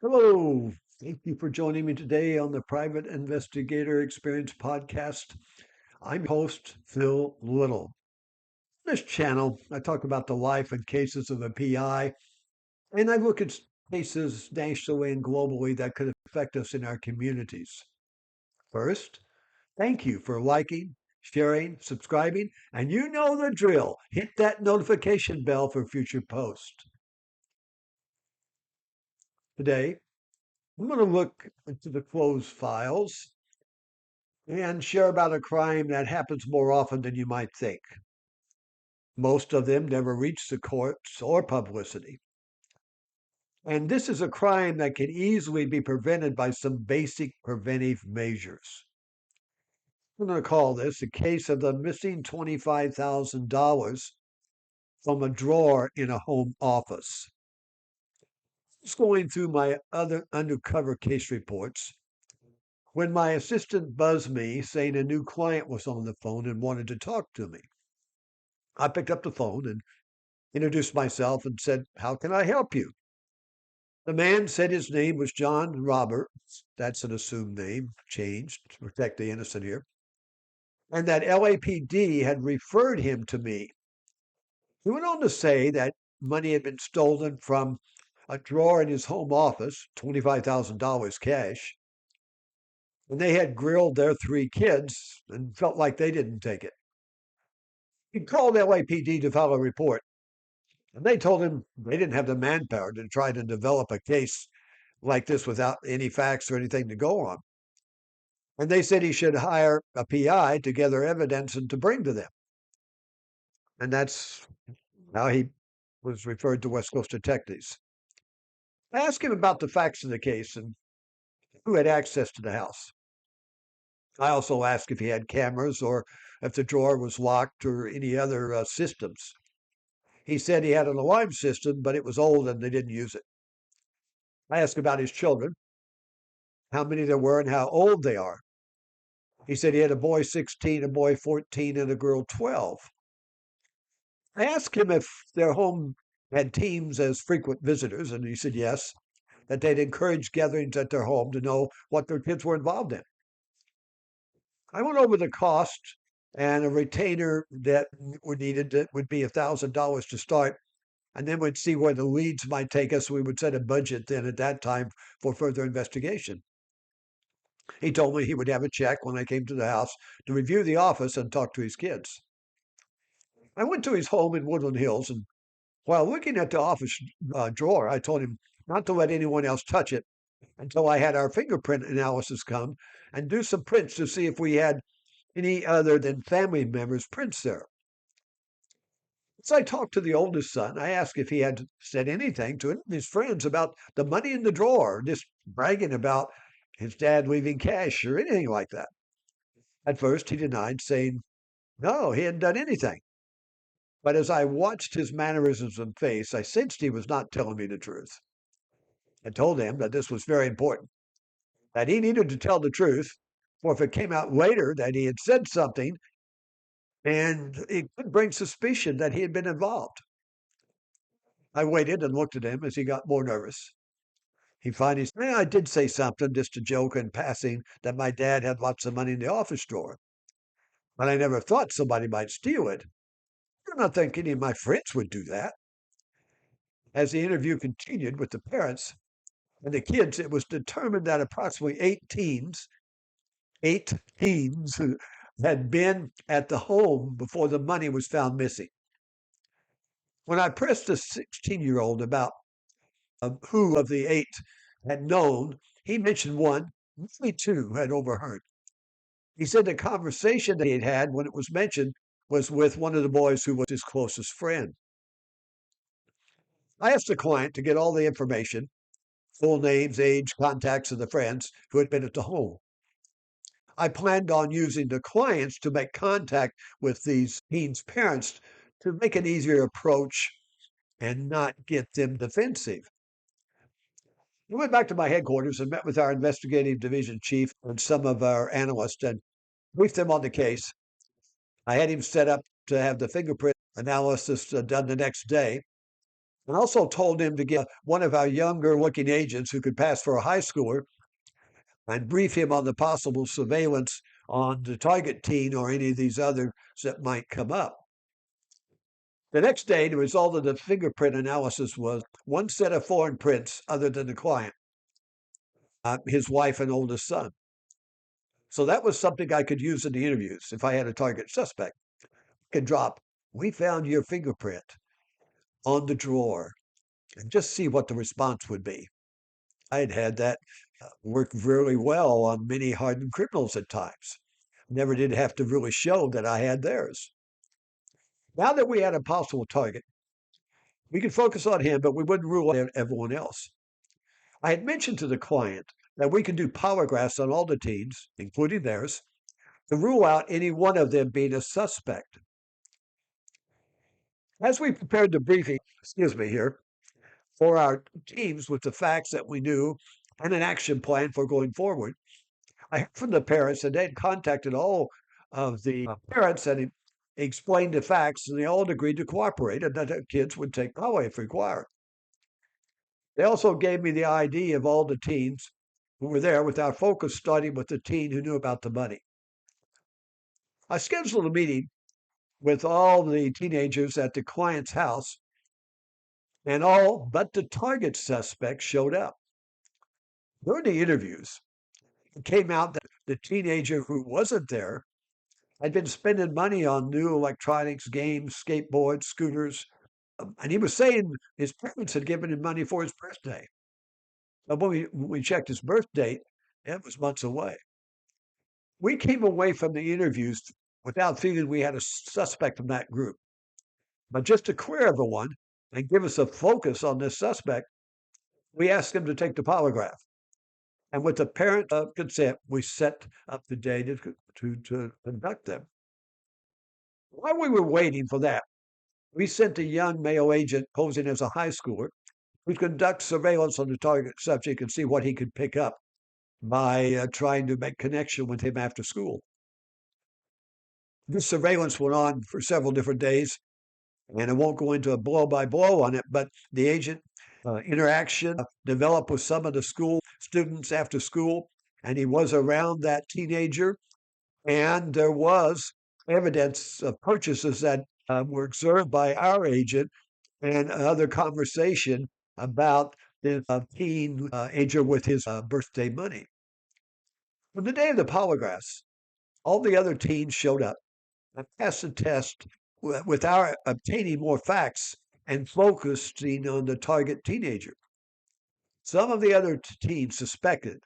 Hello. Thank you for joining me today on the Private Investigator Experience podcast. I'm your host, Phil Little. On this channel, I talk about the life and cases of a PI, and I look at cases nationally and globally that could affect us in our communities. First, thank you for liking, sharing, subscribing, and you know the drill. Hit that notification bell for future posts. Today, I'm going to look into the closed files and share about a crime that happens more often than you might think. Most of them never reach the courts or publicity. And this is a crime that can easily be prevented by some basic preventive measures. I'm going to call this a case of the missing $25,000 from a drawer in a home office. Just going through my other undercover case reports when my assistant buzzed me saying a new client was on the phone and wanted to talk to me. I picked up the phone and introduced myself and said, "How can I help you?" The man said his name was John Roberts. That's an assumed name, changed to protect the innocent here. And that LAPD had referred him to me. He went on to say that money had been stolen from a drawer in his home office, $25,000 cash, and they had grilled their three kids and felt like they didn't take it. He called LAPD to file a report. And they told him they didn't have the manpower to try to develop a case like this without any facts or anything to go on. And they said he should hire a PI to gather evidence and to bring to them. And that's how he was referred to West Coast detectives. I asked him about the facts of the case and who had access to the house. I also asked if he had cameras or if the drawer was locked or any other systems. He said he had an alarm system, but it was old and they didn't use it. I asked about his children, how many there were and how old they are. He said he had a boy 16, a boy 14, and a girl 12. I asked him if their home had teens as frequent visitors, and he said yes, that they'd encourage gatherings at their home to know what their kids were involved in. I went over the cost and a retainer that were needed that would be $1,000 to start, and then we'd see where the leads might take us. We would set a budget then at that time for further investigation. He told me he would have a check when I came to the house to review the office and talk to his kids. I went to his home in Woodland Hills, and while looking at the office drawer, I told him not to let anyone else touch it until I had our fingerprint analysis come and do some prints to see if we had any other than family members' prints there. As I talked to the oldest son, I asked if he had said anything to any of his friends about the money in the drawer, just bragging about his dad leaving cash or anything like that. At first, he denied, saying no, he hadn't done anything. But as I watched his mannerisms and face, I sensed he was not telling me the truth. I told him that this was very important, that he needed to tell the truth, for if it came out later that he had said something, and it could bring suspicion that he had been involved. I waited and looked at him as he got more nervous. He finally said, I did say something, just a joke in passing, that my dad had lots of money in the office drawer. But I never thought somebody might steal it. I'm not thinking any of my friends would do that. As the interview continued with the parents and the kids, it was determined that approximately eight teens had been at the home before the money was found missing. When I pressed the 16-year-old about who of the eight had known, he mentioned one, maybe two had overheard. He said the conversation that he had had when it was mentioned was with one of the boys who was his closest friend. I asked the client to get all the information, full names, age, contacts of the friends who had been at the home. I planned on using the clients to make contact with these teens' parents to make an easier approach and not get them defensive. We went back to my headquarters and met with our investigative division chief and some of our analysts and briefed them on the case. I had him set up to have the fingerprint analysis done the next day. I also told him to get one of our younger looking agents who could pass for a high schooler and brief him on the possible surveillance on the target teen or any of these others that might come up. The next day, the result of the fingerprint analysis was one set of foreign prints other than the client, his wife and oldest son. So that was something I could use in the interviews if I had a target suspect. I could drop, "We found your fingerprint on the drawer," and just see what the response would be. I had had that work really well on many hardened criminals at times. Never did have to really show that I had theirs. Now that we had a possible target, we could focus on him, but we wouldn't rule out everyone else. I had mentioned to the client that we could do polygraphs on all the teens, including theirs, to rule out any one of them being a suspect. As we prepared the briefing, for our teams with the facts that we knew and an action plan for going forward, I heard from the parents and they'd contacted all of the parents and explained the facts, and they all agreed to cooperate and that their kids would take poly if required. They also gave me the ID of all the teens who were there, with our focus starting with the teen who knew about the money. I scheduled a meeting with all the teenagers at the client's house, and all but the target suspect showed up. During the interviews, it came out that the teenager who wasn't there had been spending money on new electronics, games, skateboards, scooters, and he was saying his parents had given him money for his birthday. But when we checked his birth date, it was months away. We came away from the interviews without feeling we had a suspect from that group. But just to clear everyone and give us a focus on this suspect, we asked him to take the polygraph. And with the parent consent, we set up the day to conduct them. While we were waiting for that, we sent a young male agent posing as a high schooler who conduct surveillance on the target subject and see what he could pick up by trying to make connection with him after school. This surveillance went on for several different days, and I won't go into a blow by blow on it, but the agent interaction developed with some of the school students after school, and he was around that teenager, and there was evidence of purchases that were observed by our agent and other conversation about the teenager with his birthday money. On the day of the polygraphs, all the other teens showed up and passed the test with our obtaining more facts and focusing on the target teenager. Some of the other teens suspected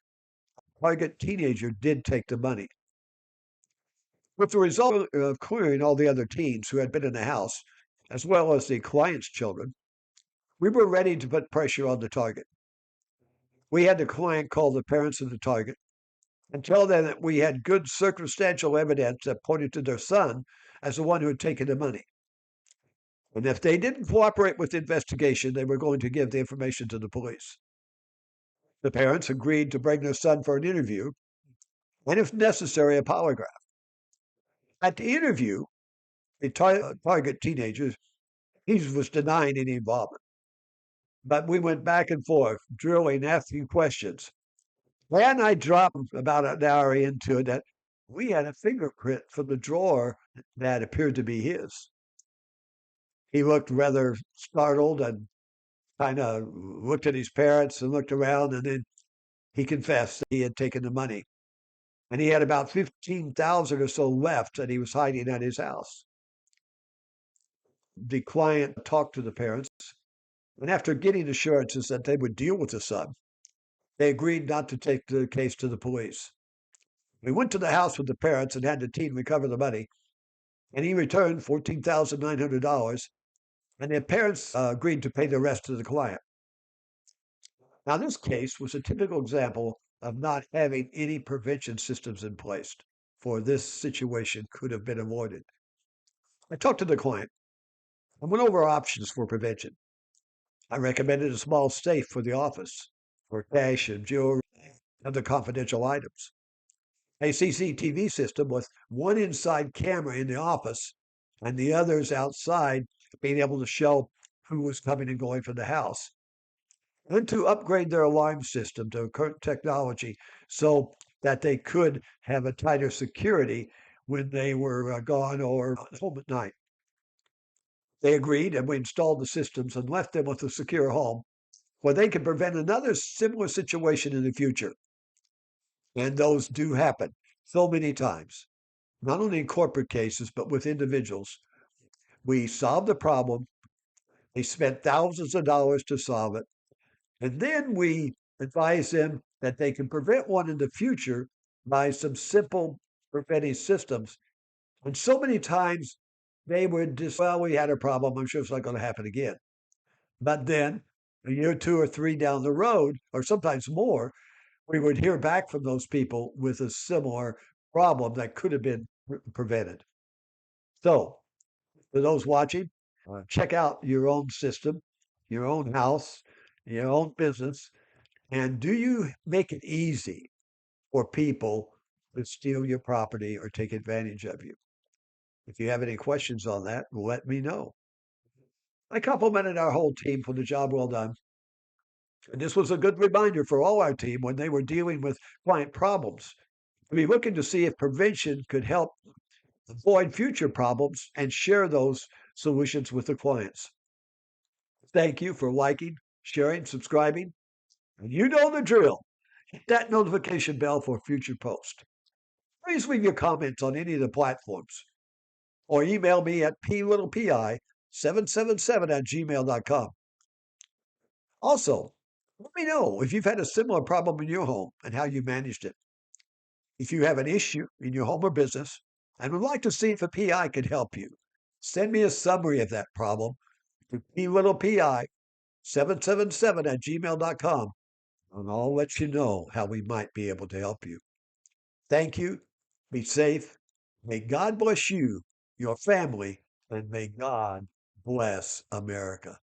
the target teenager did take the money. With the result of clearing all the other teens who had been in the house, as well as the client's children, we were ready to put pressure on the target. We had the client call the parents of the target and tell them that we had good circumstantial evidence that pointed to their son as the one who had taken the money. And if they didn't cooperate with the investigation, they were going to give the information to the police. The parents agreed to bring their son for an interview and, if necessary, a polygraph. At the interview, the target teenager, he was denying any involvement. But we went back and forth, drilling, asking questions. And I dropped about an hour into it that we had a fingerprint from the drawer that appeared to be his. He looked rather startled and kind of looked at his parents and looked around, and then he confessed that he had taken the money. And he had about 15,000 or so left that he was hiding at his house. The client talked to the parents, and after getting assurances that they would deal with the son, they agreed not to take the case to the police. We went to the house with the parents and had the teen recover the money, and he returned $14,900, and the parents agreed to pay the rest to the client. Now, this case was a typical example of not having any prevention systems in place, for this situation could have been avoided. I talked to the client and went over options for prevention. I recommended a small safe for the office for cash and jewelry and other confidential items, a CCTV system with one inside camera in the office and the others outside being able to show who was coming and going from the house, and to upgrade their alarm system to current technology so that they could have a tighter security when they were gone or home at night. They agreed, and we installed the systems and left them with a secure home where they could prevent another similar situation in the future. And those do happen so many times, not only in corporate cases, but with individuals. We solved the problem. They spent thousands of dollars to solve it. And then we advise them that they can prevent one in the future by some simple preventive systems. And so many times they would just, well, we had a problem. I'm sure it's not going to happen again. But then a year, two or three down the road, or sometimes more, we would hear back from those people with a similar problem that could have been prevented. So, for those watching, check out your own system, your own house, your own business, and do you make it easy for people to steal your property or take advantage of you? If you have any questions on that, let me know. I complimented our whole team for the job well done. And this was a good reminder for all our team when they were dealing with client problems to be looking to see if prevention could help avoid future problems and share those solutions with the clients. Thank you for liking, sharing, subscribing. And you know the drill. Hit that notification bell for future posts. Please leave your comments on any of the platforms or email me at plittlepi777 at gmail.com. Also, let me know if you've had a similar problem in your home and how you managed it. If you have an issue in your home or business and would like to see if a PI could help you, send me a summary of that problem to plittlepi777 at gmail.com, and I'll let you know how we might be able to help you. Thank you. Be safe. May God bless you, your family, and may God bless America.